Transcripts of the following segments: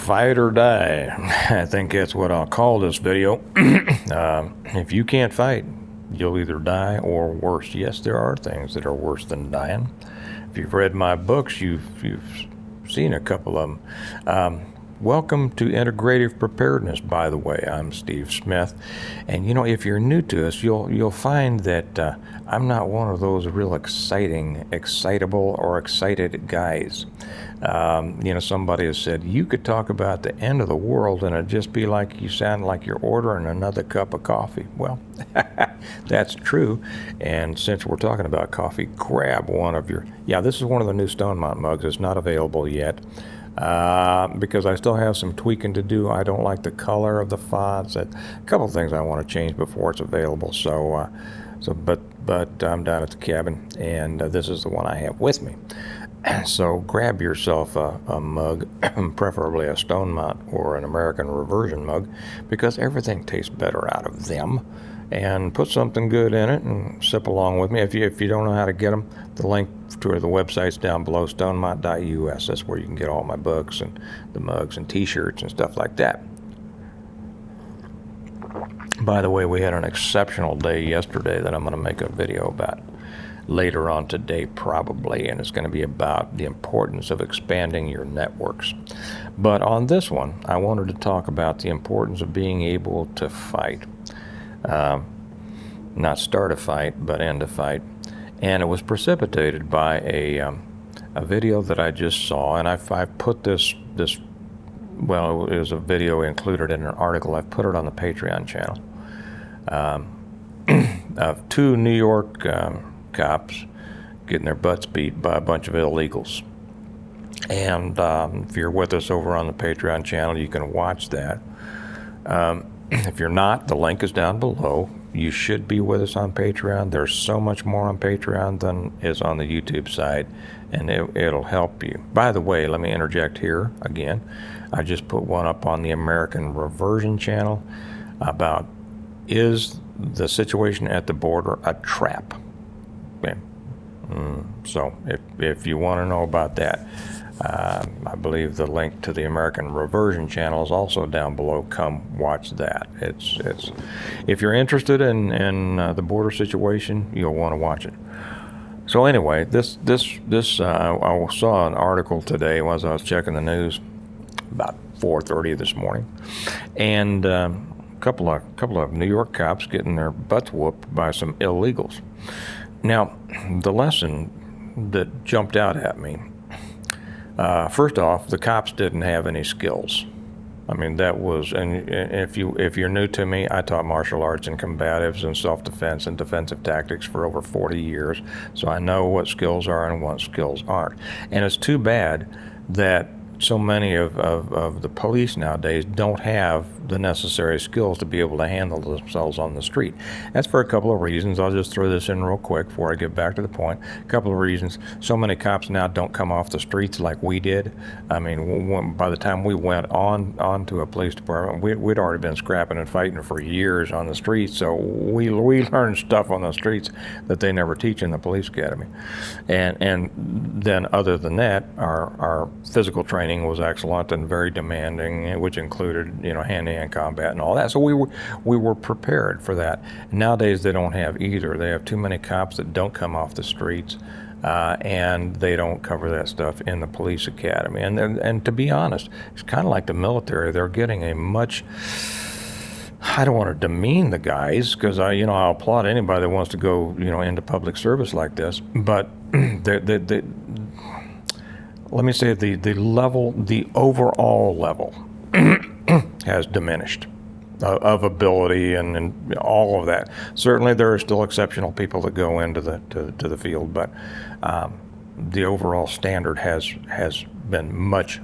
Fight or die. I think that's what I'll call this video. If you can't fight, you'll either die or worse. Yes, there are things that are worse than dying. If you've read my books, you've seen a couple of them. Welcome to Integrative Preparedness, by the way. I'm Steve Smith. And, if you're new to us, you'll find that I'm not one of those real excitable, or excited guys. Somebody has said, you could talk about the end of the world and it'd just be like you sound like you're ordering another cup of coffee. Well, that's true. And since we're talking about coffee, grab one of your... Yeah, this is one of the new Stonemont mugs. It's not available yet. Because I still have some tweaking to do. I don't like the color of the fonts. A couple of things I want to change before it's available. But I'm down at the cabin, and this is the one I have with me. So grab yourself a mug, preferably a Stonemont or an American Reversion mug, because everything tastes better out of them. And put something good in it and sip along with me. If you don't know how to get them, the link to the website's down below, stonemont.us. That's where you can get all my books and the mugs and t-shirts and stuff like that. By the way, we had an exceptional day yesterday that I'm going to make a video about later on today probably, and it's going to be about the importance of expanding your networks. But on this one, I wanted to talk about the importance of being able to fight. Not start a fight, but end a fight. And it was precipitated by a video that I just saw, and I've put this, well, it was a video included in an article. I've put it on the Patreon channel, of two New York cops getting their butts beat by a bunch of illegals. And if you're with us over on the Patreon channel, you can watch that. If you're not, the link is down below. You should be with us on Patreon. There's so much more on Patreon than is on the YouTube side, and it'll help you. By the way, let me interject here again. I just put one up on the American Reversion channel about, is the situation at the border a trap? Okay. So if you want to know about that, I believe the link to the American Reversion channel is also down below. Come watch that. It's if you're interested in the border situation, you'll want to watch it. So anyway, this I saw an article today as I was checking the news about 4:30 this morning, and a couple of New York cops getting their butts whooped by some illegals. Now, the lesson that jumped out at me. First off, the cops didn't have any skills. I mean, that was, and if you're new to me, I taught martial arts and combatives and self-defense and defensive tactics for over 40 years, so I know what skills are and what skills aren't. And it's too bad that so many of the police nowadays don't have the necessary skills to be able to handle themselves on the street. That's for a couple of reasons. I'll just throw this in real quick before I get back to the point. A couple of reasons. So many cops now don't come off the streets like we did. I mean, by the time we went on to a police department, we'd already been scrapping and fighting for years on the streets. So we learned stuff on the streets that they never teach in the police academy. And then other than that, our physical training was excellent and very demanding, which included, hand-to-hand combat and all that. So we were prepared for that. Nowadays, they don't have either. They have too many cops that don't come off the streets, and they don't cover that stuff in the police academy. And to be honest, it's kind of like the military. They're getting a much... I don't want to demean the guys, because I'll applaud anybody that wants to go, into public service like this. But let me say the overall level has diminished of ability and all of that. Certainly there are still exceptional people that go into the field, but the overall standard has been much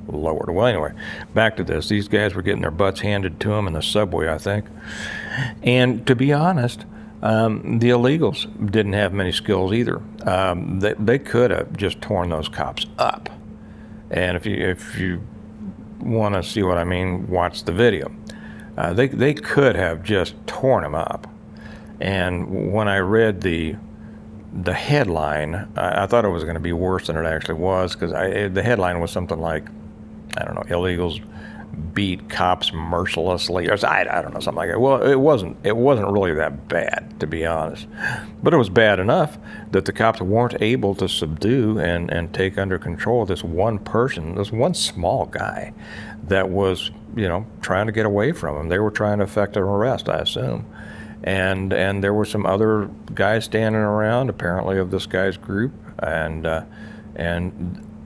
lowered. Well, anyway, back to this. These guys were getting their butts handed to them in the subway, I think. And to be honest, the illegals didn't have many skills either. They could have just torn those cops up. And if you want to see what I mean, watch the video. They could have just torn them up. And when I read the headline, I thought it was going to be worse than it actually was, because the headline was something like, I don't know, illegals beat cops mercilessly, or I don't know, something like that. Well, it wasn't really that bad, to be honest, but it was bad enough that the cops weren't able to subdue and take under control this one person, this one small guy that was, trying to get away from him. They were trying to effect an arrest, I assume. And there were some other guys standing around, apparently of this guy's group, and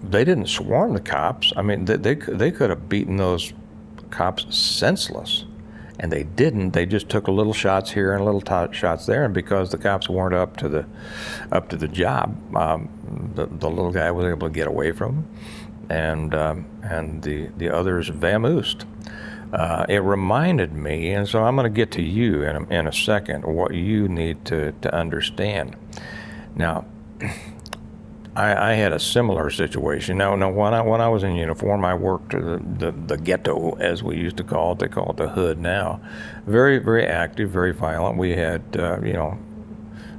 they didn't swarm the cops. I mean, they could have beaten those cops senseless, and they didn't. They just took a little shots here and a little shots there, and because the cops weren't up to the job, the little guy was able to get away from them, and the others vamoosed. It reminded me, and so I'm going to get to you in a second, what you need to understand. Now, I had a similar situation. Now when I was in uniform, I worked the ghetto, as we used to call it. They call it the hood now. Very, very active, very violent. We had,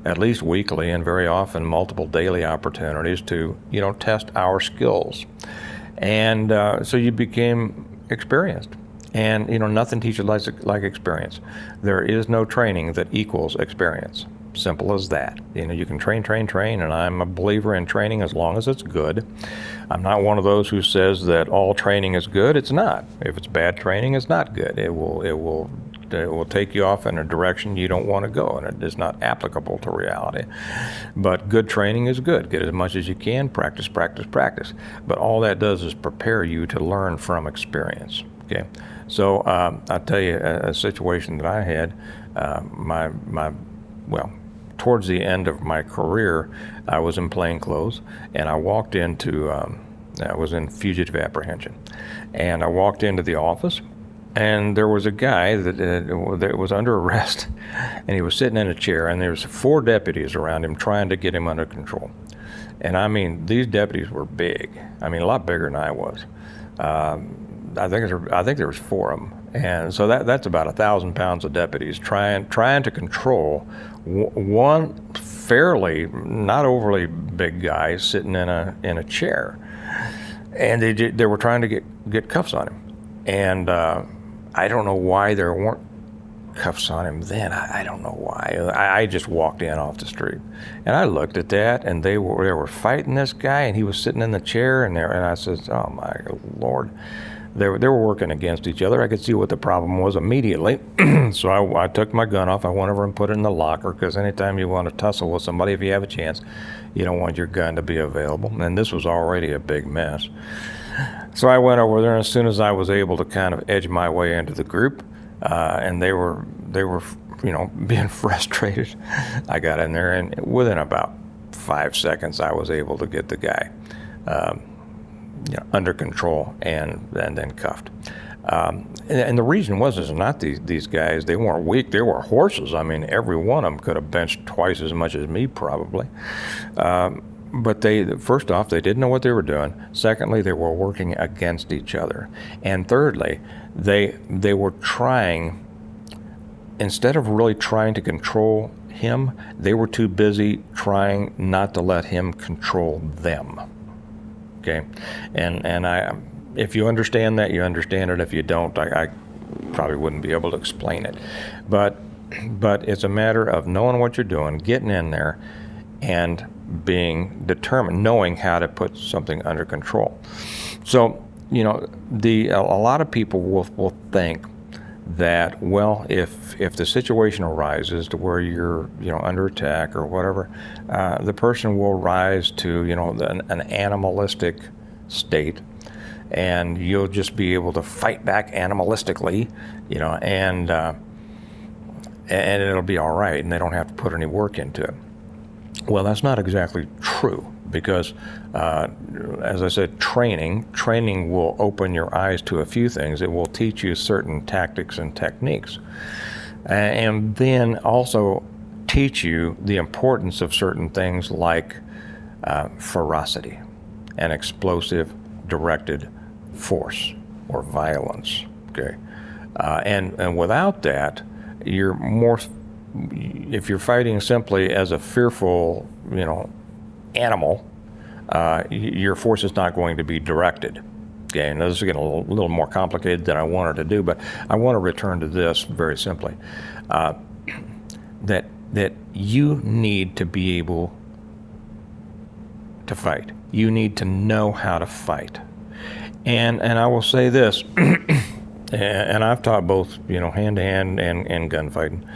at least weekly and very often multiple daily opportunities to, test our skills. And so you became experienced. And, nothing teaches like experience. There is no training that equals experience. Simple as that. You can train, and I'm a believer in training as long as it's good. I'm not one of those who says that all training is good. It's not. If it's bad training, it's not good. It will take you off in a direction you don't want to go, and it is not applicable to reality. But good training is good. Get as much as you can. Practice. But all that does is prepare you to learn from experience. Okay. So I'll tell you a situation that I had. Towards the end of my career, I was in plain clothes, and I walked into, I was in fugitive apprehension, and I walked into the office, and there was a guy that was under arrest, and he was sitting in a chair, and there was 4 deputies around him trying to get him under control. And I mean, these deputies were big. I mean, a lot bigger than I was. I think there was 4 of them, and so that's about 1,000 pounds of deputies trying to control one fairly not overly big guy sitting in a chair, and they were trying to get cuffs on him, and I don't know why there weren't cuffs on him then. I don't know why. I just walked in off the street, and I looked at that, and they were fighting this guy, and he was sitting in the chair, and I said, oh my Lord. They were working against each other. I could see what the problem was immediately. So I took my gun off. I went over and put it in the locker, because anytime you want to tussle with somebody, if you have a chance, you don't want your gun to be available. And this was already a big mess. So I went over there, and as soon as I was able to kind of edge my way into the group, and they were being frustrated, I got in there, and within about 5 seconds, I was able to get the guy under control and then cuffed. And the reason is not these guys, they weren't weak, they were horses. I mean, every one of them could have benched twice as much as me probably. But first off, they didn't know what they were doing. Secondly, they were working against each other. And thirdly, they were trying, instead of really trying to control him, they were too busy trying not to let him control them. Okay, and if you understand that, you understand it. If you don't, I probably wouldn't be able to explain it. But it's a matter of knowing what you're doing, getting in there, and being determined, knowing how to put something under control. So, a lot of people will think that, well, if the situation arises to where you're under attack or whatever, the person will rise to an animalistic state, and you'll just be able to fight back animalistically, and it'll be all right, and they don't have to put any work into it. Well, that's not exactly true, because as I said, training will open your eyes to a few things. It will teach you certain tactics and techniques, and then also teach you the importance of certain things like ferocity and explosive directed force or violence. Okay, and without that, you're more. If you're fighting simply as a fearful, animal, your force is not going to be directed. Okay, and this is getting a little more complicated than I wanted to do, but I want to return to this very simply. That you need to be able to fight. You need to know how to fight. And I will say this, and I've taught both, hand-to-hand and gunfighting.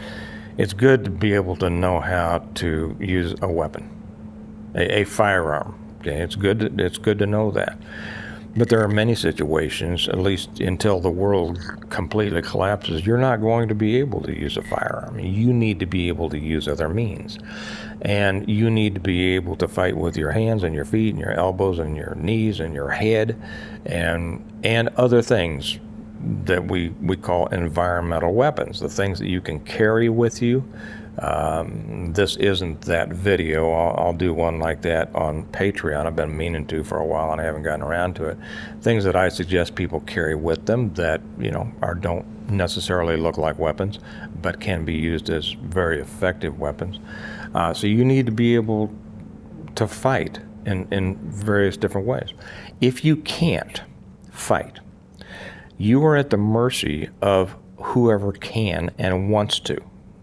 It's good to be able to know how to use a weapon, a firearm. Okay, it's good to know that. But there are many situations, at least until the world completely collapses, you're not going to be able to use a firearm. You need to be able to use other means. And you need to be able to fight with your hands and your feet and your elbows and your knees and your head and other things that we call environmental weapons, the things that you can carry with you. This isn't that video. I'll do one like that on Patreon. I've been meaning to for a while and I haven't gotten around to it. Things that I suggest people carry with them that, don't necessarily look like weapons, but can be used as very effective weapons. So you need to be able to fight in various different ways. If you can't fight, you are at the mercy of whoever can and wants to.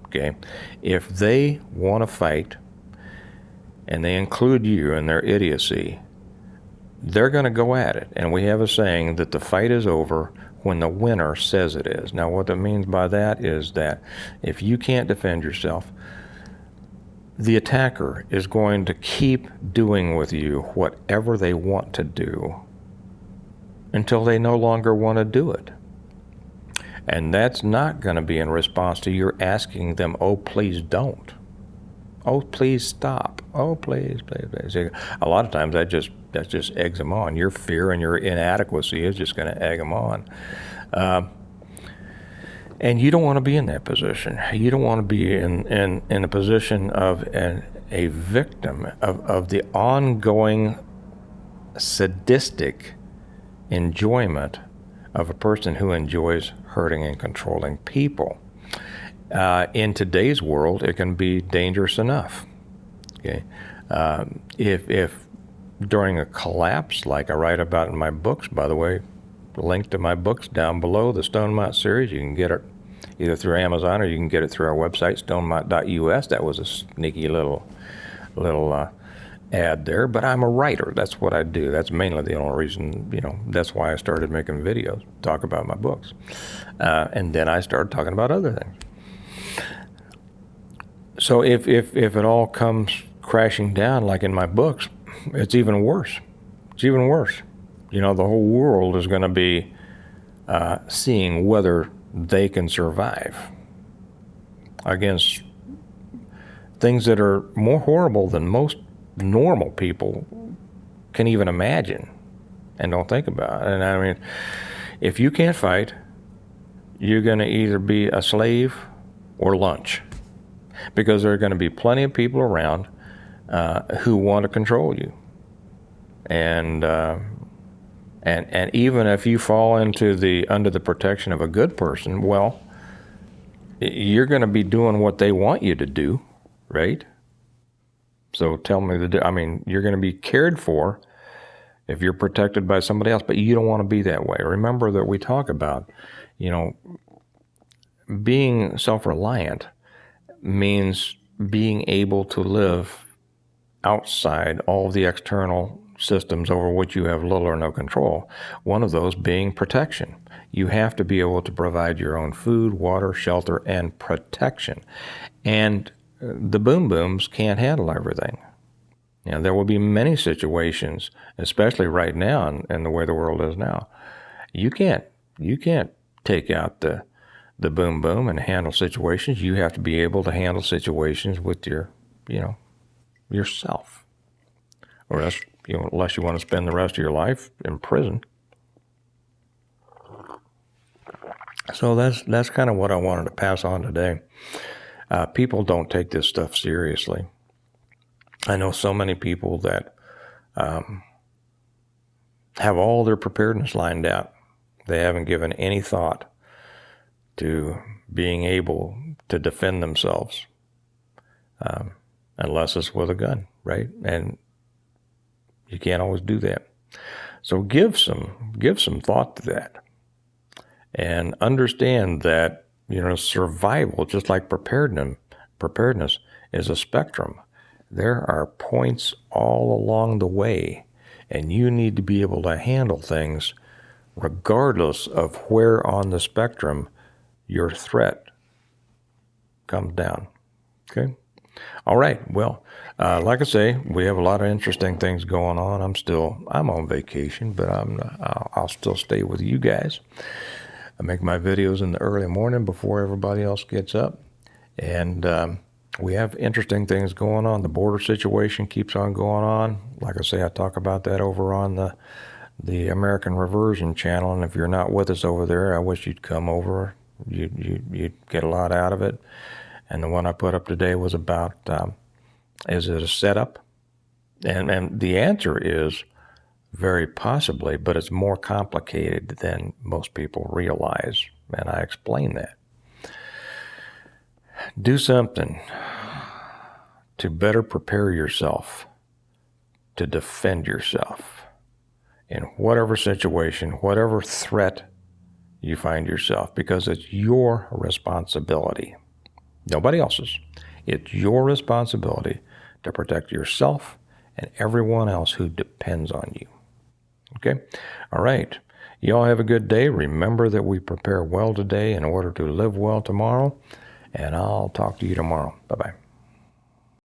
Okay, if they want to fight and they include you in their idiocy, they're going to go at it. And we have a saying that the fight is over when the winner says it is. Now, what that means by that is that if you can't defend yourself, the attacker is going to keep doing with you whatever they want to do until they no longer want to do it. And that's not going to be in response to your asking them, oh, please don't. Oh, please stop. Oh, please. A lot of times that just eggs them on. Your fear and your inadequacy is just going to egg them on. And you don't want to be in that position. You don't want to be in a position of a victim of the ongoing sadistic enjoyment of a person who enjoys hurting and controlling people. In today's world, it can be dangerous enough. Okay, if during a collapse, like I write about in my books, by the way, link to my books down below, the Stonemont series, you can get it either through Amazon or you can get it through our website, stonemont.us. That was a sneaky little ad there, but I'm a writer. That's what I do. That's mainly the only reason, that's why I started making videos, talk about my books. And then I started talking about other things. So if it all comes crashing down like in my books, it's even worse. It's even worse. The whole world is going to be seeing whether they can survive against things that are more horrible than most normal people can even imagine and don't think about. And I mean, if you can't fight, you're going to either be a slave or lunch, because there are going to be plenty of people around who want to control you. And even if you fall under the protection of a good person, well, you're going to be doing what they want you to do, right? So tell me, you're going to be cared for if you're protected by somebody else, but you don't want to be that way. Remember that we talk about, being self-reliant means being able to live outside all of the external systems over which you have little or no control. One of those being protection. You have to be able to provide your own food, water, shelter, and protection. And the boom booms can't handle everything. There will be many situations, especially right now and the way the world is now. You can't take out the boom boom and handle situations. You have to be able to handle situations with yourself. Or else, unless you want to spend the rest of your life in prison. So that's kind of what I wanted to pass on today. People don't take this stuff seriously. I know so many people that have all their preparedness lined out. They haven't given any thought to being able to defend themselves, unless it's with a gun, right? And you can't always do that. So give some thought to that, and understand that, survival, just like preparedness is a spectrum. There are points all along the way, and you need to be able to handle things regardless of where on the spectrum your threat comes down. Okay? All right. Well, like I say, we have a lot of interesting things going on. I'm on vacation, but I'll still stay with you guys. I make my videos in the early morning before everybody else gets up. And we have interesting things going on. The border situation keeps on going on. Like I say, I talk about that over on the American Reversion channel. And if you're not with us over there, I wish you'd come over. You'd get a lot out of it. And the one I put up today was about, is it a setup? And the answer is very possibly, but it's more complicated than most people realize. And I explain that. Do something to better prepare yourself to defend yourself in whatever situation, whatever threat you find yourself, because it's your responsibility. Nobody else's. It's your responsibility to protect yourself and everyone else who depends on you. Okay? All right. You all have a good day. Remember that we prepare well today in order to live well tomorrow. And I'll talk to you tomorrow. Bye-bye.